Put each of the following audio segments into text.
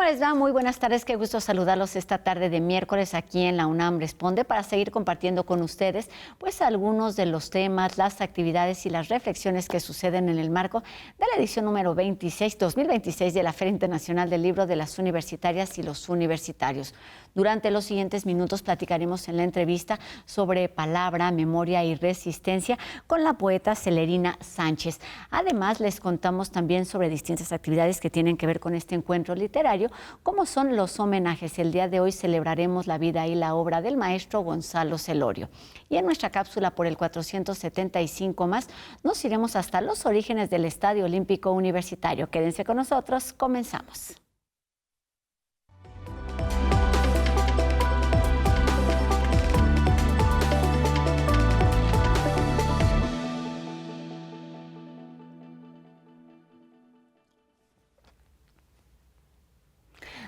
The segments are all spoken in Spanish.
¿Cómo les va? Muy buenas tardes, qué gusto saludarlos esta tarde de miércoles aquí en la UNAM Responde para seguir compartiendo con ustedes pues algunos de los temas, las actividades y las reflexiones que suceden en el marco de la edición número 2026 de la Feria Internacional del Libro de las Universitarias y los Universitarios. Durante los siguientes minutos platicaremos en la entrevista sobre palabra, memoria y resistencia con la poeta Celerina Sánchez. Además, les contamos también sobre distintas actividades que tienen que ver con este encuentro literario, como son los homenajes. El día de hoy celebraremos la vida y la obra del maestro Gonzalo Celorio. Y en nuestra cápsula por el 475 más, nos iremos hasta los orígenes del Estadio Olímpico Universitario. Quédense con nosotros, comenzamos.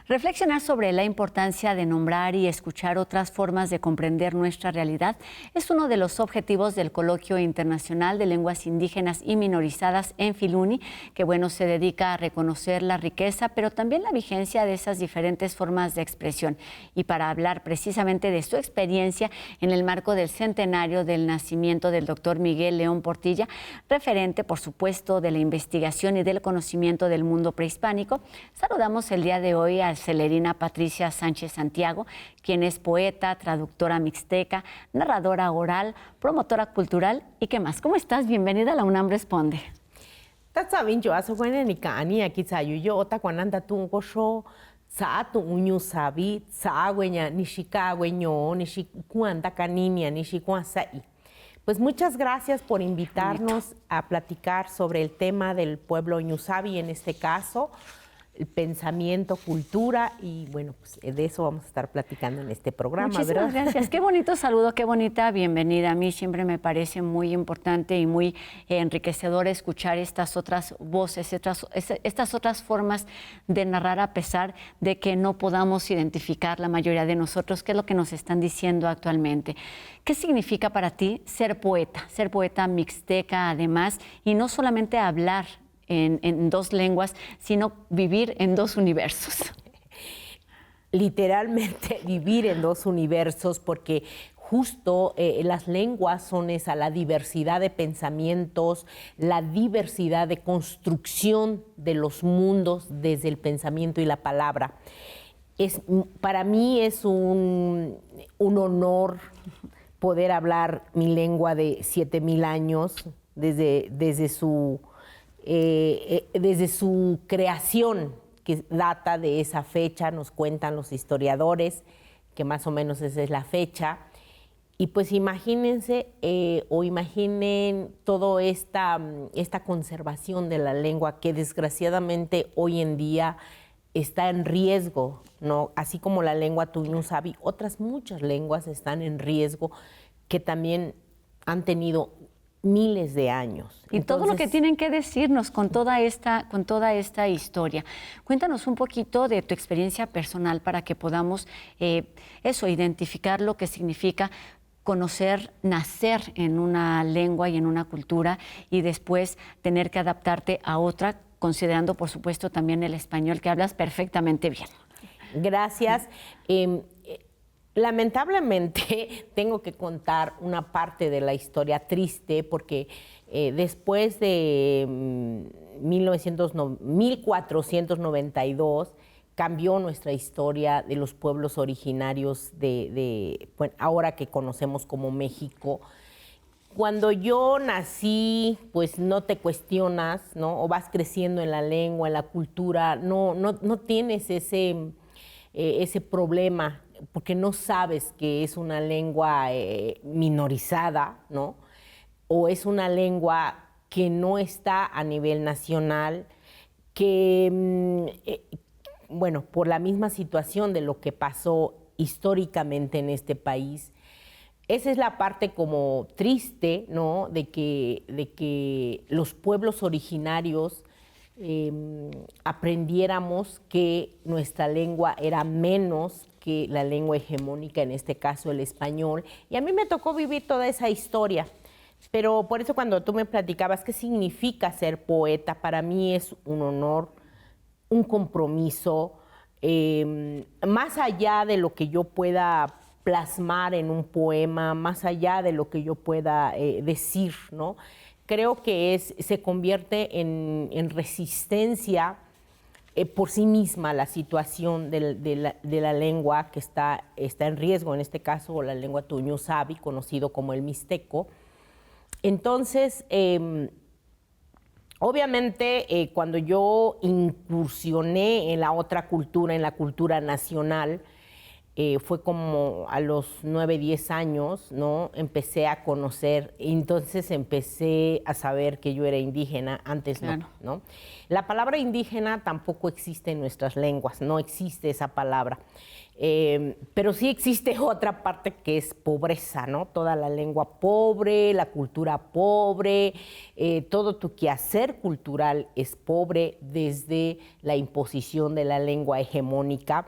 Reflexionar sobre la importancia de nombrar y escuchar otras formas de comprender nuestra realidad es uno de los objetivos del Coloquio Internacional de Lenguas Indígenas y Minorizadas en Filuni, que se dedica a reconocer la riqueza, pero también la vigencia de esas diferentes formas de expresión. Y para hablar precisamente de su experiencia en el marco del centenario del nacimiento del doctor Miguel León Portilla, referente, por supuesto, de la investigación y del conocimiento del mundo prehispánico, saludamos el día de hoy a Celerina Patricia Sánchez Santiago, quien es poeta, traductora mixteca, narradora oral, promotora cultural y qué más. ¿Cómo estás? Bienvenida a la UNAM Responde. Pues muchas gracias por invitarnos a platicar sobre el tema del pueblo Ñusabi, en este caso, el pensamiento, cultura, y pues de eso vamos a estar platicando en este programa. Muchísimas gracias. Qué bonito saludo, qué bonita bienvenida. A mí siempre me parece muy importante y muy enriquecedor escuchar estas otras voces, estas otras formas de narrar, a pesar de que no podamos identificar la mayoría de nosotros qué es lo que nos están diciendo actualmente. ¿Qué significa para ti ser poeta mixteca además, y no solamente hablar en dos lenguas, sino vivir en dos universos? Literalmente vivir en dos universos, porque justo las lenguas son la diversidad de pensamientos, la diversidad de construcción de los mundos desde el pensamiento y la palabra. Para mí es un honor poder hablar mi lengua de 7,000 años, desde su creación, que data de esa fecha, nos cuentan los historiadores, que más o menos esa es la fecha. Y pues imagínense o imaginen toda esta conservación de la lengua, que desgraciadamente hoy en día está en riesgo, ¿no? Así como la lengua Ñusabi, otras muchas lenguas están en riesgo, que también han tenido miles de años. Y todo lo que tienen que decirnos con toda esta historia. Cuéntanos un poquito de tu experiencia personal para que podamos identificar lo que significa conocer, nacer en una lengua y en una cultura, y después tener que adaptarte a otra, considerando, por supuesto, también el español, que hablas perfectamente bien. Gracias. Lamentablemente tengo que contar una parte de la historia triste, porque después de 1492 cambió nuestra historia de los pueblos originarios ahora que conocemos como México. Cuando yo nací, pues no te cuestionas, ¿no? O vas creciendo en la lengua, en la cultura, no tienes ese problema, porque no sabes que es una lengua minorizada, ¿no? O es una lengua que no está a nivel nacional, que, por la misma situación de lo que pasó históricamente en este país. Esa es la parte como triste, ¿no? De que los pueblos originarios aprendiéramos que nuestra lengua era menos que la lengua hegemónica, en este caso el español. Y a mí me tocó vivir toda esa historia. Pero por eso, cuando tú me platicabas qué significa ser poeta, para mí es un honor, un compromiso, más allá de lo que yo pueda plasmar en un poema, más allá de lo que yo pueda decir, ¿no? Creo que se convierte en resistencia por sí misma la situación de la lengua que está en riesgo, en este caso la lengua tuñusabi, conocido como el mixteco. Entonces, obviamente, cuando yo incursioné en la otra cultura, en la cultura nacional, fue como a los 9, 10 años, ¿no? Empecé a conocer, entonces empecé a saber que yo era indígena, antes claro. no. La palabra indígena tampoco existe en nuestras lenguas, no existe esa palabra. Pero sí existe otra parte que es pobreza, ¿no? Toda la lengua pobre, la cultura pobre, todo tu quehacer cultural es pobre desde la imposición de la lengua hegemónica.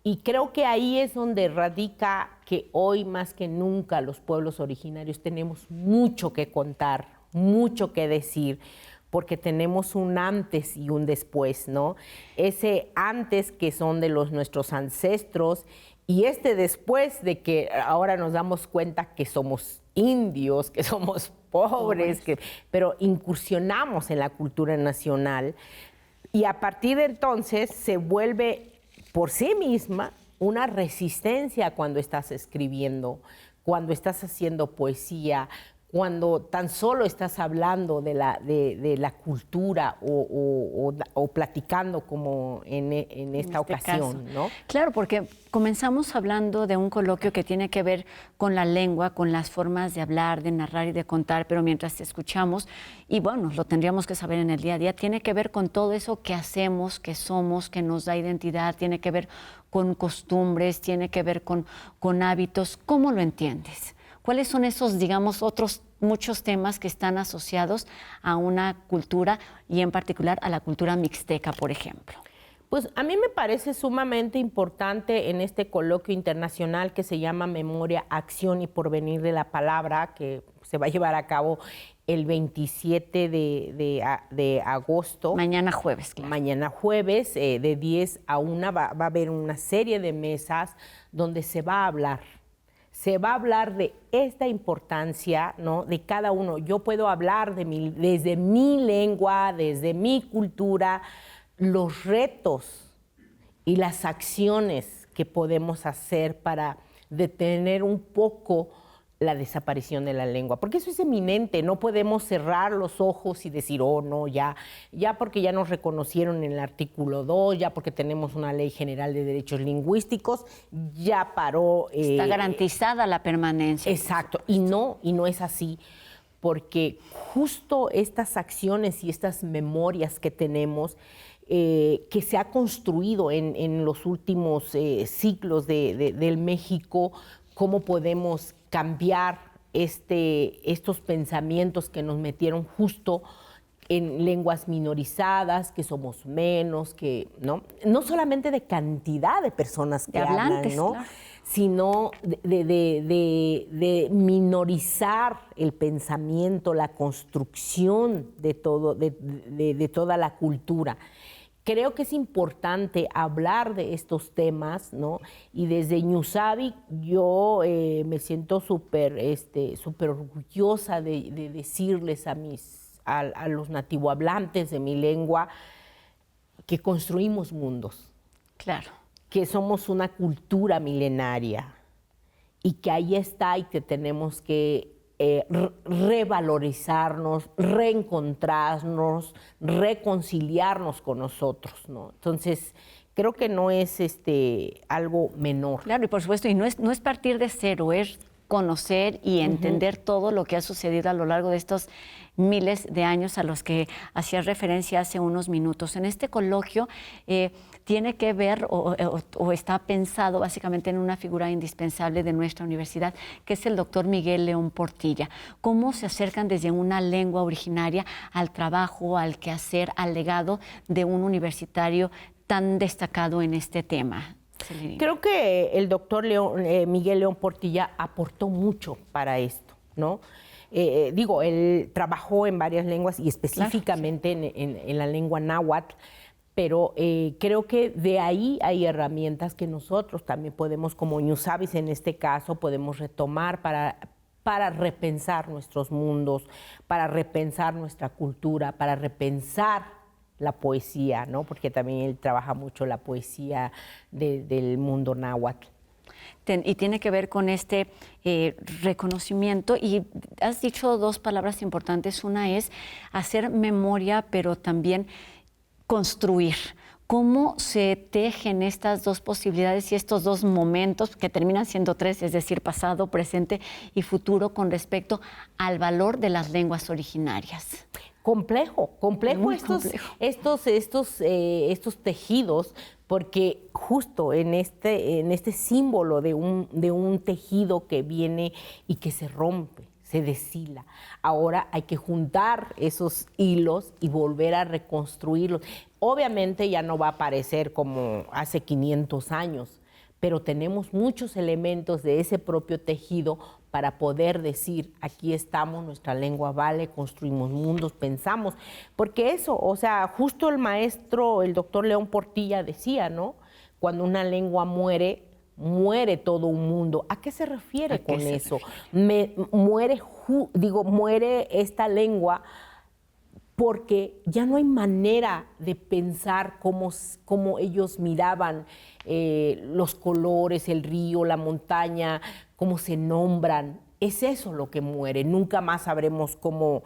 Y creo que ahí es donde radica que hoy más que nunca los pueblos originarios tenemos mucho que contar, mucho que decir, porque tenemos un antes y un después, ¿no? Ese antes que son de nuestros ancestros y este después de que ahora nos damos cuenta que somos indios, que somos pobres, pero incursionamos en la cultura nacional y a partir de entonces se vuelve por sí misma una resistencia cuando estás escribiendo, cuando estás haciendo poesía, cuando tan solo estás hablando de la cultura o platicando como en esta ocasión, ¿no? Claro, porque comenzamos hablando de un coloquio que tiene que ver con la lengua, con las formas de hablar, de narrar y de contar, pero mientras te escuchamos, y bueno, lo tendríamos que saber en el día a día, tiene que ver con todo eso que hacemos, que somos, que nos da identidad, tiene que ver con costumbres, tiene que ver con hábitos. ¿Cómo lo entiendes? ¿Cuáles son esos, digamos, otros muchos temas que están asociados a una cultura y en particular a la cultura mixteca, por ejemplo? Pues a mí me parece sumamente importante en este coloquio internacional que se llama Memoria, Acción y Porvenir de la Palabra, que se va a llevar a cabo el 27 de agosto. Mañana jueves, claro. Mañana jueves, de 10 a 1, va a haber una serie de mesas donde se va a hablar. Se va a hablar de esta importancia, ¿no? De cada uno. Yo puedo hablar desde mi lengua, desde mi cultura, los retos y las acciones que podemos hacer para detener un poco la desaparición de la lengua, porque eso es eminente, no podemos cerrar los ojos y decir, oh, no, ya porque ya nos reconocieron en el artículo 2, ya porque tenemos una ley general de derechos lingüísticos, ya paró. Está garantizada la permanencia. Exacto, y no es así, porque justo estas acciones y estas memorias que tenemos, que se ha construido en los últimos siglos del México, cómo podemos cambiar estos pensamientos que nos metieron justo en lenguas minorizadas, que somos menos, que no solamente de cantidad de personas que hablan, ¿no? Claro, sino de minorizar el pensamiento, la construcción de toda la cultura. Creo que es importante hablar de estos temas, ¿no? Y desde Ñusabi yo me siento súper orgullosa de decirles a los nativohablantes de mi lengua que construimos mundos. Claro. Que somos una cultura milenaria y que ahí está y que tenemos que revalorizarnos, reencontrarnos, reconciliarnos con nosotros, ¿no? Entonces, creo que no es algo menor. Claro, y por supuesto, y no es partir de cero, es conocer y entender todo lo que ha sucedido a lo largo de estos miles de años a los que hacías referencia hace unos minutos. En este coloquio tiene que ver o está pensado básicamente en una figura indispensable de nuestra universidad, que es el doctor Miguel León Portilla. ¿Cómo se acercan desde una lengua originaria al trabajo, al quehacer, al legado de un universitario tan destacado en este tema? Creo que el doctor Miguel León Portilla aportó mucho para esto, ¿no? Él trabajó en varias lenguas y específicamente, claro, sí, en la lengua náhuatl, pero creo que de ahí hay herramientas que nosotros también podemos, como Ñusavis en este caso, podemos retomar para repensar nuestros mundos, para repensar nuestra cultura, para repensar la poesía, ¿no? Porque también él trabaja mucho la poesía del mundo náhuatl. Y tiene que ver con este reconocimiento. Y has dicho dos palabras importantes. Una es hacer memoria, pero también construir. ¿Cómo se tejen estas dos posibilidades y estos dos momentos que terminan siendo tres, es decir, pasado, presente y futuro, con respecto al valor de las lenguas originarias? Complejo estos tejidos, porque justo en este símbolo de un tejido que viene y que se rompe, se deshila. Ahora hay que juntar esos hilos y volver a reconstruirlos. Obviamente ya no va a aparecer como hace 500 años, pero tenemos muchos elementos de ese propio tejido para poder decir, aquí estamos, nuestra lengua vale, construimos mundos, pensamos. Porque eso, o sea, justo el maestro, el doctor León Portilla decía, ¿no? Cuando una lengua muere, muere todo un mundo. ¿A qué se refiere con eso? Muere esta lengua porque ya no hay manera de pensar cómo ellos miraban los colores, el río, la montaña, cómo se nombran. Es eso lo que muere. Nunca más sabremos cómo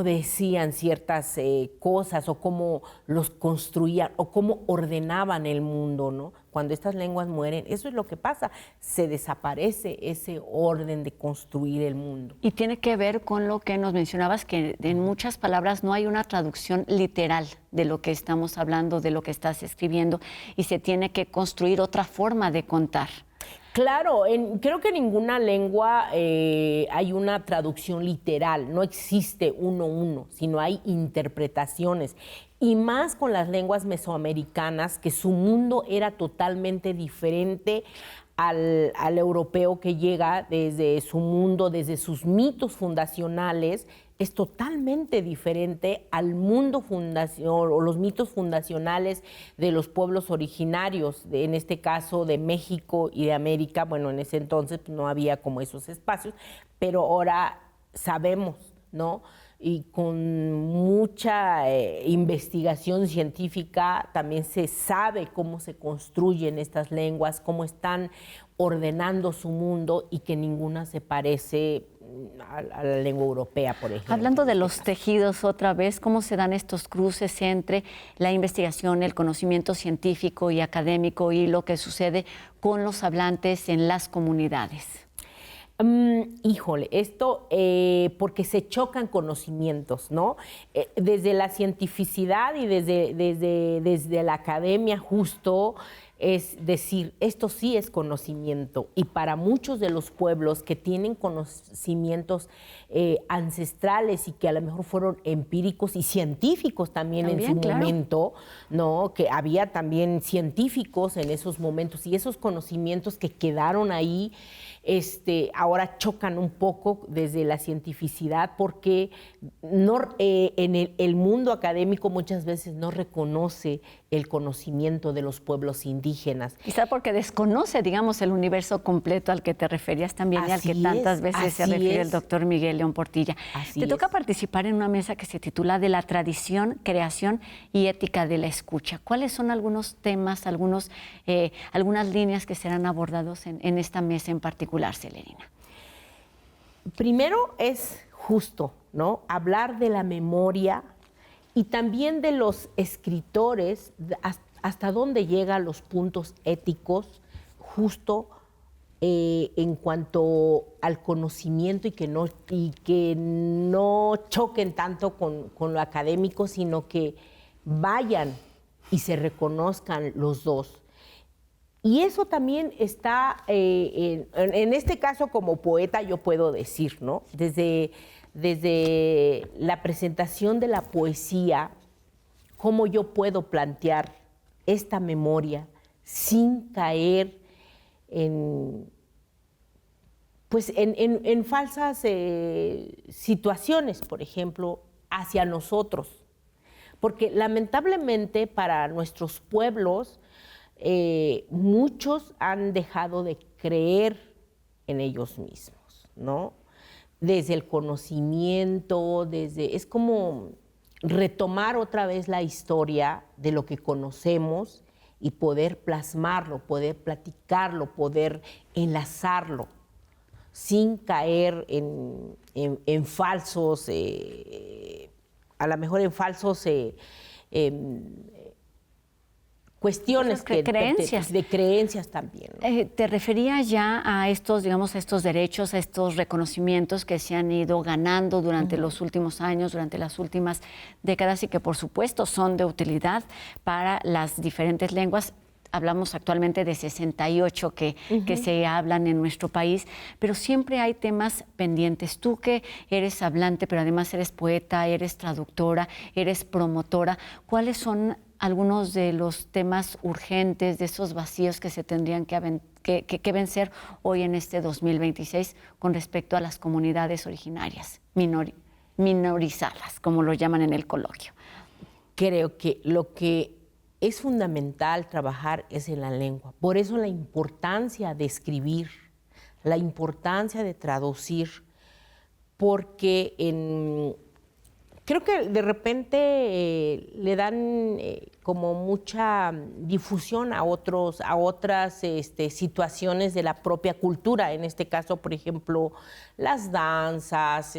decían ciertas cosas o cómo los construían o cómo ordenaban el mundo, ¿no? Cuando estas lenguas mueren, eso es lo que pasa, se desaparece ese orden de construir el mundo. Y tiene que ver con lo que nos mencionabas, que en muchas palabras no hay una traducción literal de lo que estamos hablando, de lo que estás escribiendo, y se tiene que construir otra forma de contar. Claro, creo que en ninguna lengua hay una traducción literal, no existe uno, sino hay interpretaciones. Y más con las lenguas mesoamericanas, que su mundo era totalmente diferente al europeo que llega desde su mundo, desde sus mitos fundacionales, es totalmente diferente al mundo o los mitos fundacionales de los pueblos originarios, en este caso de México y de América. Bueno, en ese entonces pues, no había como esos espacios, pero ahora sabemos, ¿no? Y con mucha investigación científica también se sabe cómo se construyen estas lenguas, cómo están ordenando su mundo y que ninguna se parece a la lengua europea, por ejemplo. Hablando de los tejidos otra vez, ¿cómo se dan estos cruces entre la investigación, el conocimiento científico y académico y lo que sucede con los hablantes en las comunidades? Híjole, esto porque se chocan conocimientos, ¿no? Desde la cientificidad y desde la academia justo es decir, esto sí es conocimiento, y para muchos de los pueblos que tienen conocimientos ancestrales y que a lo mejor fueron empíricos y científicos también en su momento, ¿no? Que había también científicos en esos momentos y esos conocimientos que quedaron ahí, ahora chocan un poco desde la cientificidad porque en el mundo académico muchas veces no reconoce el conocimiento de los pueblos indígenas. Quizá porque desconoce, digamos, el universo completo al que te referías también y al que tantas veces se refiere el doctor Miguel León Portilla. Te toca participar en una mesa que se titula De la tradición, creación y ética de la escucha. ¿Cuáles son algunos temas, algunas líneas que serán abordados en esta mesa en particular, Celerina? Primero es justo, ¿no? Hablar de la memoria y también de los escritores, hasta dónde llegan los puntos éticos, justo en cuanto al conocimiento y que no choquen tanto con lo académico, sino que vayan y se reconozcan los dos. Y eso también está, en este caso como poeta yo puedo decir, ¿no? Desde la presentación de la poesía, cómo yo puedo plantear esta memoria sin caer en falsas situaciones, por ejemplo, hacia nosotros. porque lamentablemente para nuestros pueblos muchos han dejado de creer en ellos mismos, ¿no? Desde el conocimiento, es como retomar otra vez la historia de lo que conocemos y poder plasmarlo, poder platicarlo, poder enlazarlo, sin caer en falsos, a lo mejor en falsos cuestiones creencias. De creencias también, ¿no? ¿Te referías ya a estos, digamos, a estos derechos, a estos reconocimientos que se han ido ganando durante los últimos años, durante las últimas décadas y que por supuesto son de utilidad para las diferentes lenguas? Hablamos actualmente de 68 que se hablan en nuestro país, pero siempre hay temas pendientes. Tú que eres hablante, pero además eres poeta, eres traductora, eres promotora, ¿cuáles son algunos de los temas urgentes, de esos vacíos que se tendrían que vencer hoy en este 2026 con respecto a las comunidades originarias, minorizadas, como lo llaman en el coloquio? Creo que lo que es fundamental trabajar es en la lengua. Por eso la importancia de escribir, la importancia de traducir, porque creo que de repente le dan como mucha difusión a otras situaciones de la propia cultura. En este caso, por ejemplo, las danzas,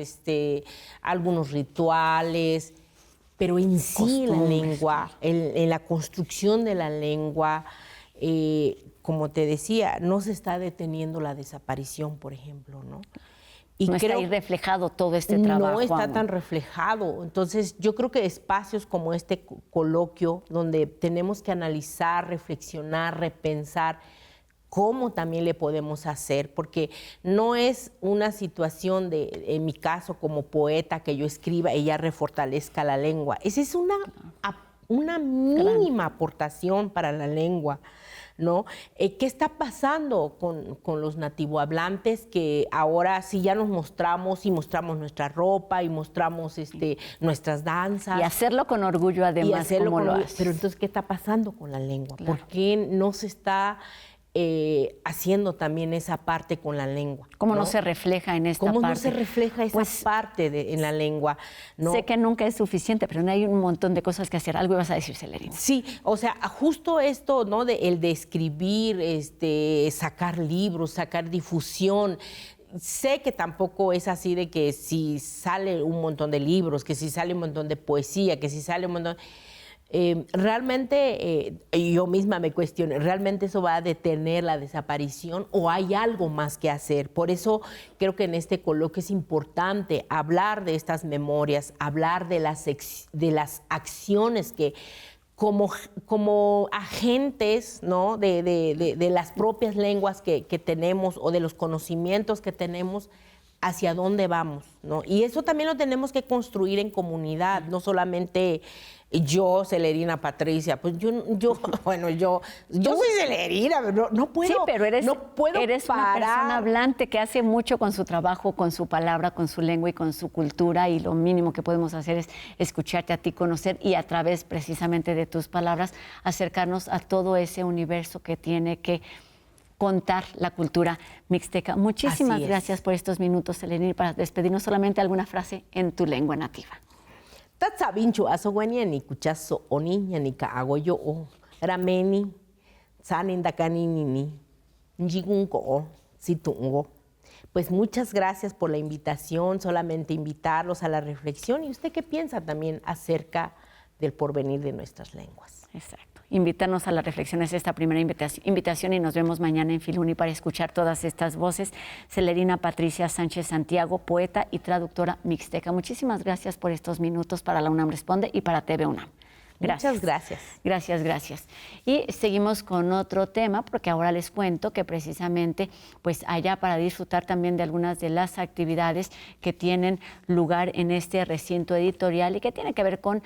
algunos rituales, pero en sí la lengua, en la construcción de la lengua, como te decía, no se está deteniendo la desaparición, por ejemplo, ¿no? Y no está ahí reflejado todo este trabajo. No está tan reflejado. Entonces, yo creo que espacios como este coloquio, donde tenemos que analizar, reflexionar, repensar cómo también le podemos hacer, porque no es una situación en mi caso como poeta, que yo escriba y ya refortalezca la lengua. Esa es una mínima aportación para la lengua, ¿no? ¿Qué está pasando con los nativohablantes que ahora sí ya nos mostramos y mostramos nuestra ropa y mostramos nuestras danzas? Y hacerlo con orgullo además, como lo haces. Pero entonces, ¿qué está pasando con la lengua? Claro. ¿Por qué no se está haciendo también esa parte con la lengua? ¿Cómo no se refleja en esta parte? ¿Cómo no se refleja esa parte en la lengua? ¿No? Sé que nunca es suficiente, pero hay un montón de cosas que hacer. Algo ibas a decir, Celerina. Sí, o sea, justo esto, ¿no? El de escribir, sacar libros, sacar difusión. Sé que tampoco es así de que si sale un montón de libros, que si sale un montón de poesía, que si sale un montón... realmente yo misma me cuestiono, ¿realmente eso va a detener la desaparición o hay algo más que hacer? Por eso creo que en este coloquio es importante hablar de estas memorias, hablar de las acciones que como agentes, ¿no? de las propias lenguas que tenemos o de los conocimientos que tenemos, hacia dónde vamos, ¿no? Y eso también lo tenemos que construir en comunidad, no solamente yo, Celerina, Patricia, pues yo soy Celerina, no puedo. Sí, pero eres una persona hablante que hace mucho con su trabajo, con su palabra, con su lengua y con su cultura, y lo mínimo que podemos hacer es escucharte a ti, conocer y a través precisamente de tus palabras acercarnos a todo ese universo que tiene que contar la cultura mixteca. Muchísimas gracias por estos minutos, Celerina. Para despedirnos, solamente alguna frase en tu lengua nativa. Tatsabinchu asogwania ni kuchaso oni ni ka agoyo o rameni sanindakani ni njigunko situngo. Pues muchas gracias por la invitación, solamente invitarlos a la reflexión. ¿Y usted qué piensa también acerca del porvenir de nuestras lenguas? Exacto. Invitarnos a la reflexión es esta primera invitación y nos vemos mañana en Filuni para escuchar todas estas voces. Celerina Patricia Sánchez Santiago, poeta y traductora mixteca. Muchísimas gracias por estos minutos para la UNAM Responde y para TV UNAM. Gracias. Muchas gracias. Gracias. Y seguimos con otro tema, porque ahora les cuento que precisamente pues allá para disfrutar también de algunas de las actividades que tienen lugar en este recinto editorial y que tiene que ver con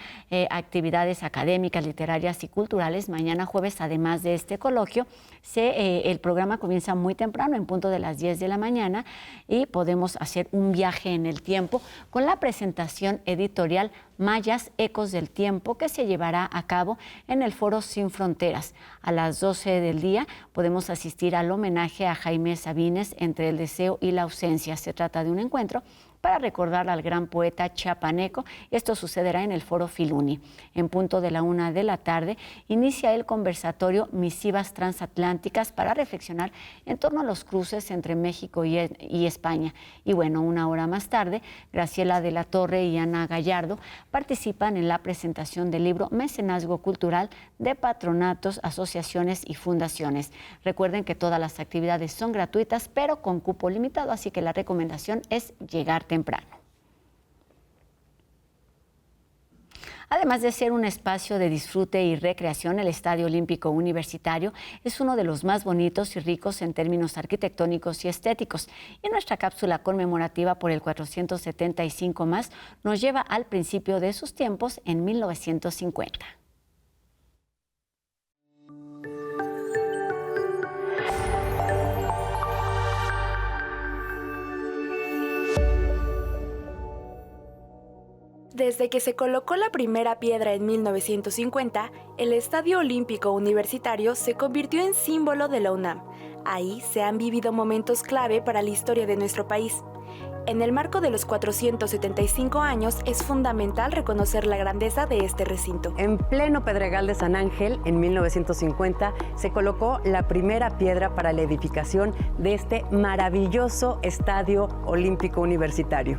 actividades académicas, literarias y culturales. Mañana jueves, además de este coloquio, el programa comienza muy temprano, en punto de las 10 de la mañana, y podemos hacer un viaje en el tiempo con la presentación editorial Mayas, Ecos del Tiempo, que se llevará a cabo en el Foro Sin Fronteras. A las 12 del día podemos asistir al homenaje a Jaime Sabines, Entre el deseo y la ausencia. Se trata de un encuentro para recordar al gran poeta chiapaneco. Esto sucederá en el Foro Filuni. En punto de la 1 de la tarde inicia el conversatorio Misivas Transatlánticas para reflexionar en torno a los cruces entre México y España. Y bueno, 1 hora más tarde, Graciela de la Torre y Ana Gallardo participan en la presentación del libro Mecenazgo Cultural de patronatos, asociaciones y fundaciones. Recuerden que todas las actividades son gratuitas, pero con cupo limitado, así que la recomendación es llegar temprano. Además de ser un espacio de disfrute y recreación, el Estadio Olímpico Universitario es uno de los más bonitos y ricos en términos arquitectónicos y estéticos. Y nuestra cápsula conmemorativa por el 475 más nos lleva al principio de sus tiempos en 1950. Desde que se colocó la primera piedra en 1950, el Estadio Olímpico Universitario se convirtió en símbolo de la UNAM. Ahí se han vivido momentos clave para la historia de nuestro país. En el marco de los 475 años, es fundamental reconocer la grandeza de este recinto. En pleno Pedregal de San Ángel, en 1950, se colocó la primera piedra para la edificación de este maravilloso Estadio Olímpico Universitario.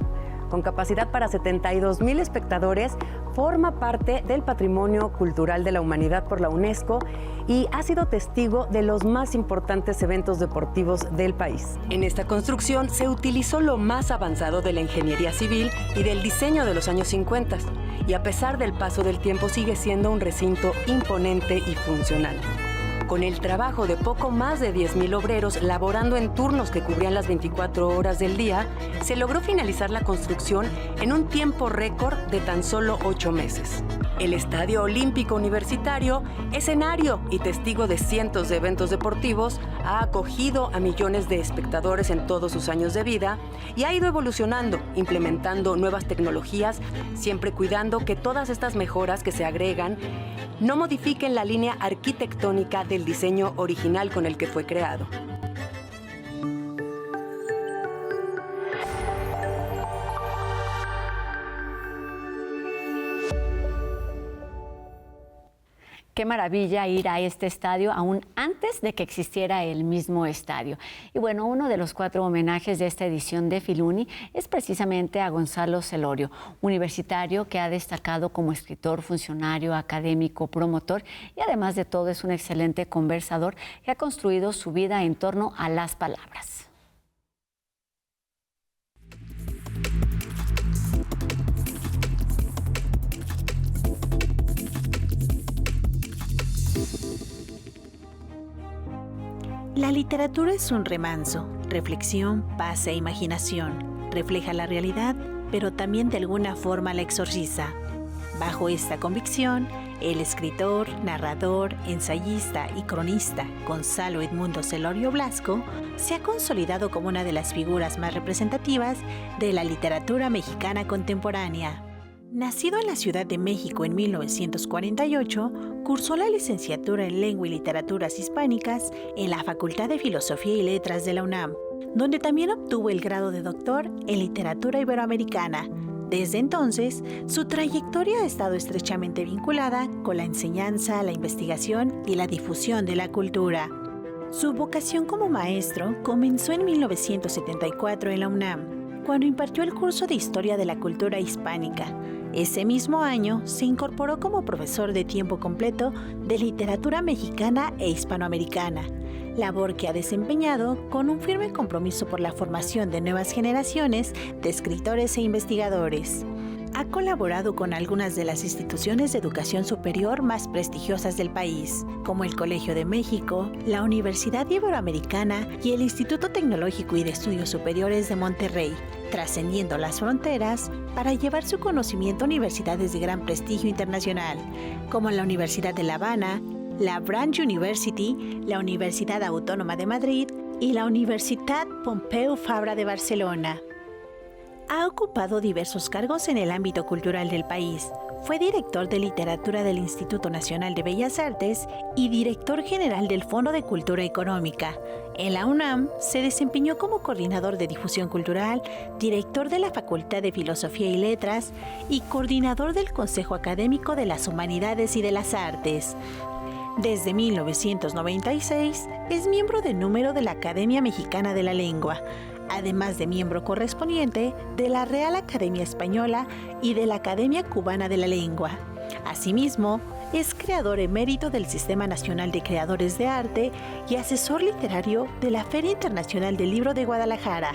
Con capacidad para 72,000 espectadores, forma parte del Patrimonio Cultural de la Humanidad por la UNESCO y ha sido testigo de los más importantes eventos deportivos del país. En esta construcción se utilizó lo más avanzado de la ingeniería civil y del diseño de los años 50, y a pesar del paso del tiempo sigue siendo un recinto imponente y funcional. Con el trabajo de poco más de 10,000 obreros laborando en turnos que cubrían las 24 horas del día, se logró finalizar la construcción en un tiempo récord de tan solo 8 meses. El Estadio Olímpico Universitario, escenario y testigo de cientos de eventos deportivos, ha acogido a millones de espectadores en todos sus años de vida y ha ido evolucionando, implementando nuevas tecnologías, siempre cuidando que todas estas mejoras que se agregan no modifiquen la línea arquitectónica del diseño original con el que fue creado. Qué maravilla ir a este estadio aún antes de que existiera el mismo estadio. Y bueno, uno de los 4 homenajes de esta edición de Filuni es precisamente a Gonzalo Celorio, universitario que ha destacado como escritor, funcionario, académico, promotor y además de todo es un excelente conversador que ha construido su vida en torno a las palabras. La literatura es un remanso, reflexión, paz e imaginación. Refleja la realidad, pero también de alguna forma la exorciza. Bajo esta convicción, el escritor, narrador, ensayista y cronista Gonzalo Edmundo Celorio Blasco se ha consolidado como una de las figuras más representativas de la literatura mexicana contemporánea. Nacido en la Ciudad de México en 1948, cursó la licenciatura en Lengua y Literaturas Hispánicas en la Facultad de Filosofía y Letras de la UNAM, donde también obtuvo el grado de doctor en Literatura Iberoamericana. Desde entonces, su trayectoria ha estado estrechamente vinculada con la enseñanza, la investigación y la difusión de la cultura. Su vocación como maestro comenzó en 1974 en la UNAM, cuando impartió el curso de Historia de la Cultura Hispánica. Ese mismo año se incorporó como profesor de tiempo completo de literatura mexicana e hispanoamericana, labor que ha desempeñado con un firme compromiso por la formación de nuevas generaciones de escritores e investigadores. Ha colaborado con algunas de las instituciones de educación superior más prestigiosas del país, como el Colegio de México, la Universidad Iberoamericana y el Instituto Tecnológico y de Estudios Superiores de Monterrey, trascendiendo las fronteras para llevar su conocimiento a universidades de gran prestigio internacional, como la Universidad de La Habana, la Branch University, la Universidad Autónoma de Madrid y la Universitat Pompeu Fabra de Barcelona. Ha ocupado diversos cargos en el ámbito cultural del país. Fue director de literatura del Instituto Nacional de Bellas Artes y director general del Fondo de Cultura Económica. En la UNAM se desempeñó como coordinador de difusión cultural, director de la Facultad de Filosofía y Letras y coordinador del Consejo Académico de las Humanidades y de las Artes. Desde 1996 es miembro de número de la Academia Mexicana de la Lengua, además de miembro correspondiente de la Real Academia Española y de la Academia Cubana de la Lengua. Asimismo, es creador emérito del Sistema Nacional de Creadores de Arte y asesor literario de la Feria Internacional del Libro de Guadalajara.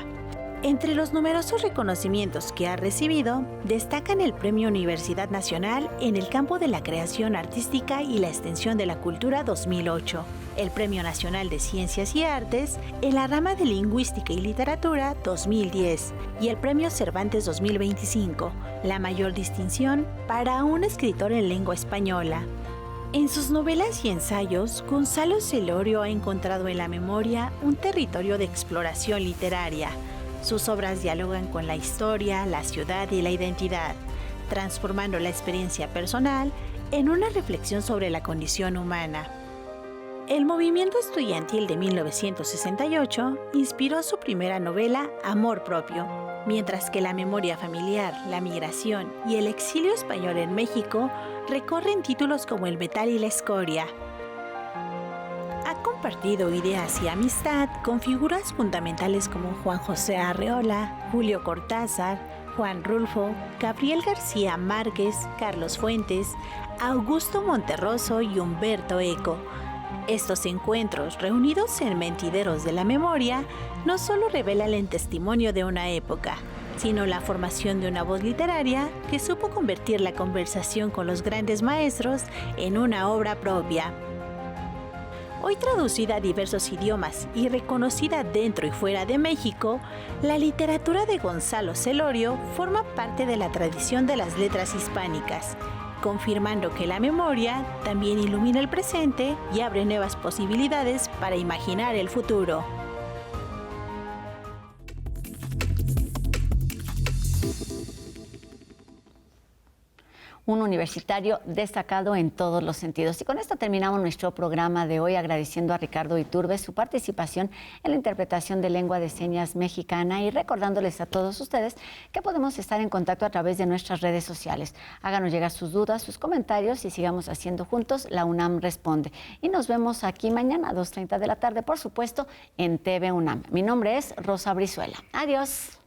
Entre los numerosos reconocimientos que ha recibido, destacan el Premio Universidad Nacional en el campo de la creación artística y la extensión de la cultura 2008, el Premio Nacional de Ciencias y Artes en la rama de Lingüística y Literatura 2010 y el Premio Cervantes 2025, la mayor distinción para un escritor en lengua española. En sus novelas y ensayos, Gonzalo Celorio ha encontrado en la memoria un territorio de exploración literaria. Sus obras dialogan con la historia, la ciudad y la identidad, transformando la experiencia personal en una reflexión sobre la condición humana. El movimiento estudiantil de 1968 inspiró su primera novela, Amor Propio, mientras que la memoria familiar, la migración y el exilio español en México recorren títulos como El metal y la escoria. Ha compartido ideas y amistad con figuras fundamentales como Juan José Arreola, Julio Cortázar, Juan Rulfo, Gabriel García Márquez, Carlos Fuentes, Augusto Monterroso y Humberto Eco. Estos encuentros, reunidos en Mentideros de la Memoria, no solo revelan el testimonio de una época, sino la formación de una voz literaria que supo convertir la conversación con los grandes maestros en una obra propia. Hoy traducida a diversos idiomas y reconocida dentro y fuera de México, la literatura de Gonzalo Celorio forma parte de la tradición de las letras hispánicas, confirmando que la memoria también ilumina el presente y abre nuevas posibilidades para imaginar el futuro. Un universitario destacado en todos los sentidos. Y con esto terminamos nuestro programa de hoy, agradeciendo a Ricardo Iturbe su participación en la interpretación de lengua de señas mexicana y recordándoles a todos ustedes que podemos estar en contacto a través de nuestras redes sociales. Háganos llegar sus dudas, sus comentarios y sigamos haciendo juntos La UNAM Responde. Y nos vemos aquí mañana a 2:30 de la tarde, por supuesto, en TV UNAM. Mi nombre es Rosa Brizuela. Adiós.